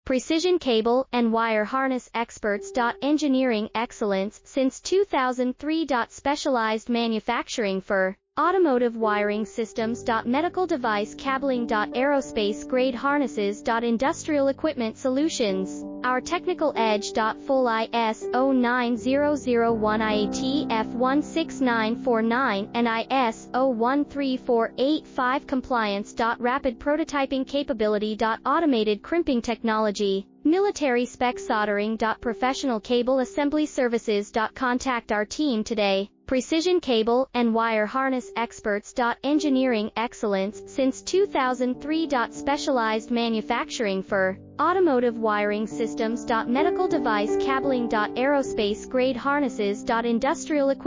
precision cable and wire harness experts. Engineering excellence since 2003. Specialized manufacturing for automotive wiring systems. Medical device cabling. Aerospace grade harnesses. Industrial equipment solutions. Our technical edge. Full ISO 9001 IATF 16949 and ISO 13485 compliance. Rapid prototyping capability. Automated crimping technology. Military spec soldering. Professional cable assembly services. Contact our team today. Precision cable and wire harness experts. Engineering excellence since 2003. Specialized manufacturing for automotive wiring systems. Medical device cabling. Aerospace grade harnesses. Industrial equipment